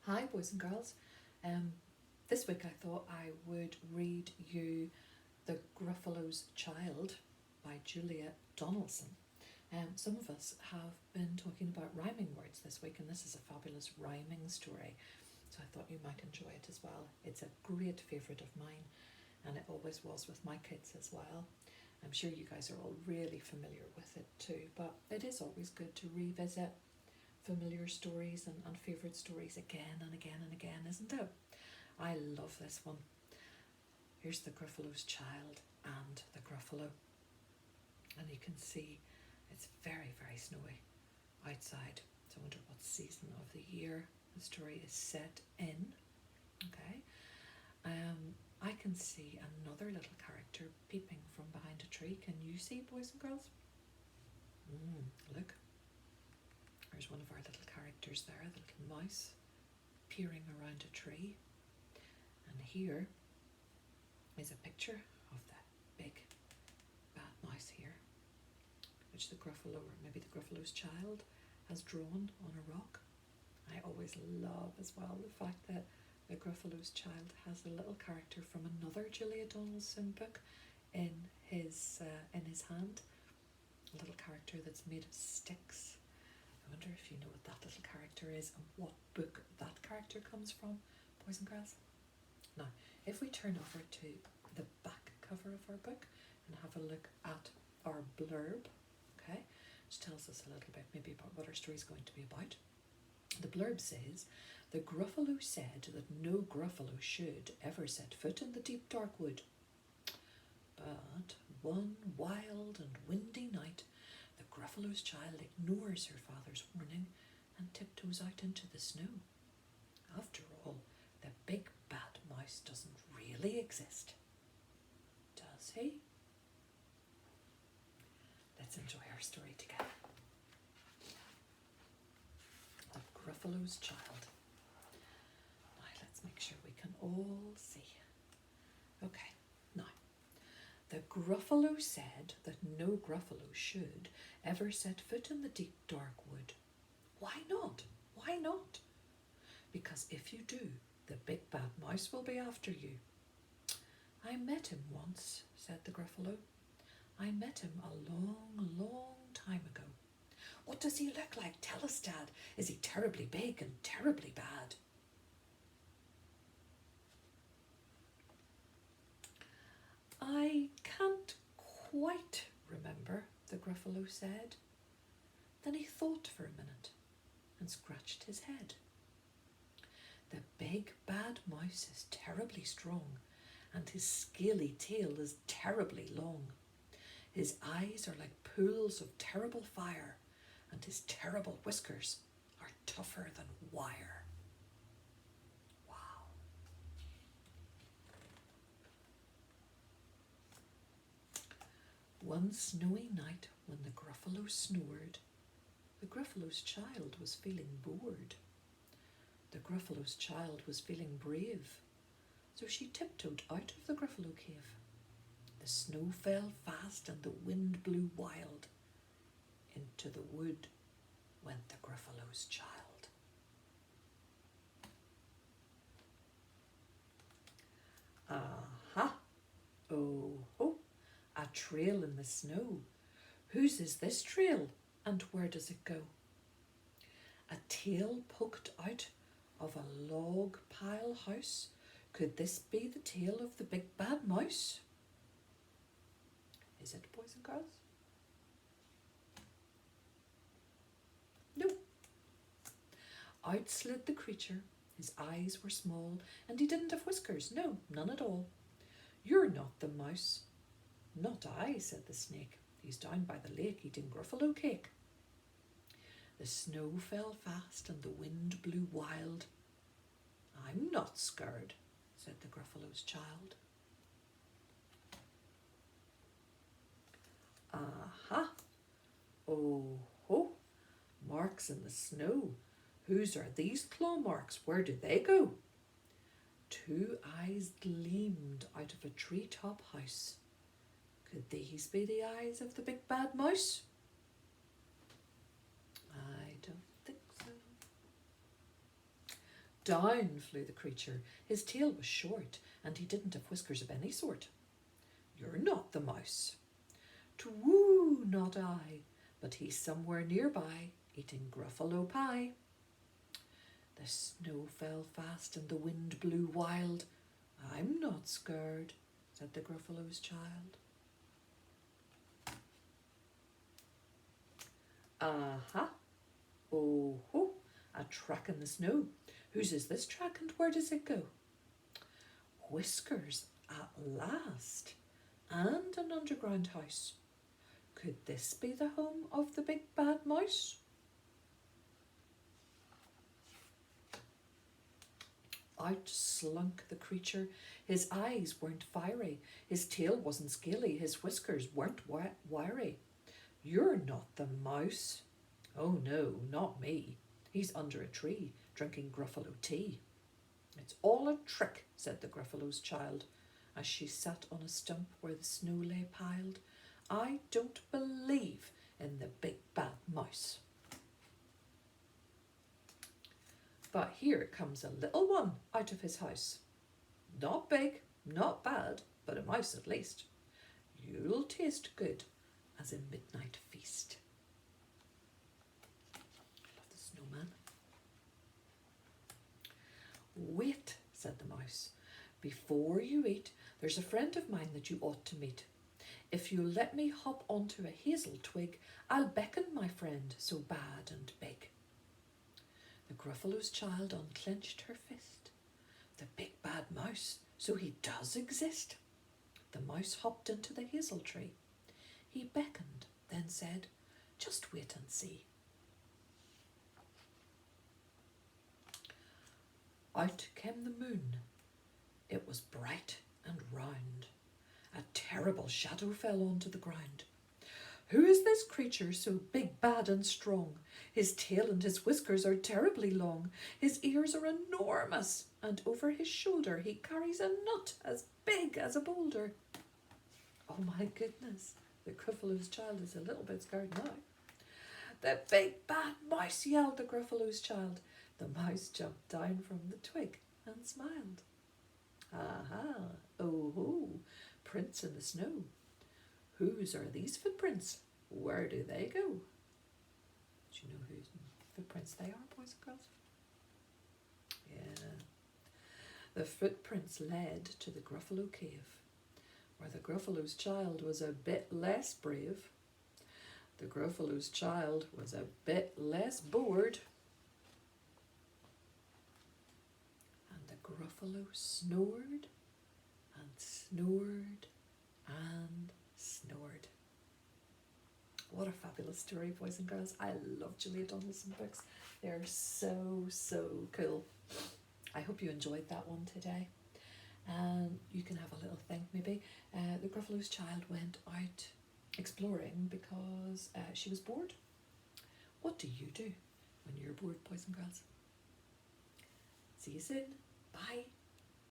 Hi, boys and girls. This week I thought I would read you The Gruffalo's Child by Julia Donaldson. Some of us have been talking about rhyming words this week, and this is a fabulous rhyming story, so I thought you might enjoy it as well. It's a great favourite of mine, and it always was with my kids as well. I'm sure you guys are all really familiar with it too, but it is always good to revisit familiar stories and favourite stories again and again and again, isn't it? I love this one. Here's the Gruffalo's child and the Gruffalo. And you can see it's very, very snowy outside. So I wonder what season of the year the story is set in. Okay. I can see another little character peeping from behind a tree. Can you see, boys and girls? Look. There's one of our little characters there, the little mouse, peering around a tree. And here is a picture of that big bad mouse here, which the Gruffalo, or maybe the Gruffalo's child, has drawn on a rock. I always love as well the fact that the Gruffalo's child has a little character from another Julia Donaldson book in his hand, a little character that's made of sticks. I wonder if you know what that little character is and what book that character comes from, boys and girls. Now, if we turn over to the back cover of our book and have a look at our blurb, okay, which tells us a little bit maybe about what our story is going to be about. The blurb says, "The Gruffalo said that no Gruffalo should ever set foot in the deep dark wood. But one wild and windy night, the Gruffalo's child ignores her father's warning and tiptoes out into the snow. After all, the big bad mouse doesn't really exist. Does he?" Let's enjoy our story together. The Gruffalo's child. Now let's make sure we can all see. Okay, now. The Gruffalo said that no Gruffalo should ever set foot in the deep dark wood. Why not? Why not? Because if you do, the big bad mouse will be after you. I met him once, said the Gruffalo. I met him a long, long time ago. What does he look like? Tell us, Dad. Is he terribly big and terribly bad? I can't quite remember, the Gruffalo said. Then he thought for a minute and scratched his head. The big bad mouse is terribly strong, and his scaly tail is terribly long. His eyes are like pools of terrible fire, and his terrible whiskers are tougher than wire. Wow. One snowy night when the Gruffalo snored, the Gruffalo's child was feeling bored. The Gruffalo's child was feeling brave, so she tiptoed out of the Gruffalo cave. The snow fell fast and the wind blew wild. Into the wood went the Gruffalo's child. Aha! Oh, ho! A trail in the snow. Whose is this trail, and where does it go? A tail poked out of a log pile house. Could this be the tail of the big bad mouse? Is it, boys and girls? No. Out slid the creature. His eyes were small, and he didn't have whiskers. No, none at all. You're not the mouse. Not I, said the snake. He's down by the lake eating Gruffalo cake. The snow fell fast and the wind blew wild. I'm not scared, said the Gruffalo's child. Aha! Oh ho! Marks in the snow. Whose are these claw marks? Where do they go? Two eyes gleamed out of a treetop house. Could these be the eyes of the big bad mouse? I don't think so. Down flew the creature. His tail was short, and he didn't have whiskers of any sort. You're not the mouse. Twoo, not I, but he's somewhere nearby, eating Gruffalo pie. The snow fell fast and the wind blew wild. I'm not scared, said the Gruffalo's child. Aha! Oh ho! A track in the snow. Whose is this track and where does it go? Whiskers at last, and an underground house. Could this be the home of the big bad mouse? Out slunk the creature. His eyes weren't fiery, his tail wasn't scaly, his whiskers weren't wiry. You're not the mouse. Oh no, not me. He's under a tree, drinking Gruffalo tea. It's all a trick, said the Gruffalo's child, as she sat on a stump where the snow lay piled. I don't believe in the big bad mouse. But here comes a little one out of his house. Not big, not bad, but a mouse at least. You'll taste good as a midnight feast. I love the snowman. Wait, said the mouse. Before you eat, there's a friend of mine that you ought to meet. If you'll let me hop onto a hazel twig, I'll beckon my friend so bad and big. The Gruffalo's child unclenched her fist. The big bad mouse, so he does exist. The mouse hopped into the hazel tree. He beckoned, then said, just wait and see. Out came the moon. It was bright and round. A terrible shadow fell onto the ground. Who is this creature so big, bad and strong? His tail and his whiskers are terribly long. His ears are enormous, and over his shoulder he carries a nut as big as a boulder. Oh my goodness, the Gruffalo's child is a little bit scared now. The big bad mouse, yelled the Gruffalo's child. The mouse jumped down from the twig and smiled. Aha, oh ho, prints in the snow. Whose are these footprints? Where do they go? Do you know whose footprints they are, boys and girls? Yeah. The footprints led to the Gruffalo cave, where the Gruffalo's child was a bit less brave. The Gruffalo's child was a bit less bored. And the Gruffalo snored and snored and snored. What a fabulous story, boys and girls. I love Julia Donaldson books. They're so, so cool. I hope you enjoyed that one today. You can have a little think maybe. The Gruffalo's child went out exploring because she was bored. What do you do when you're bored, boys and girls? See you soon. Bye.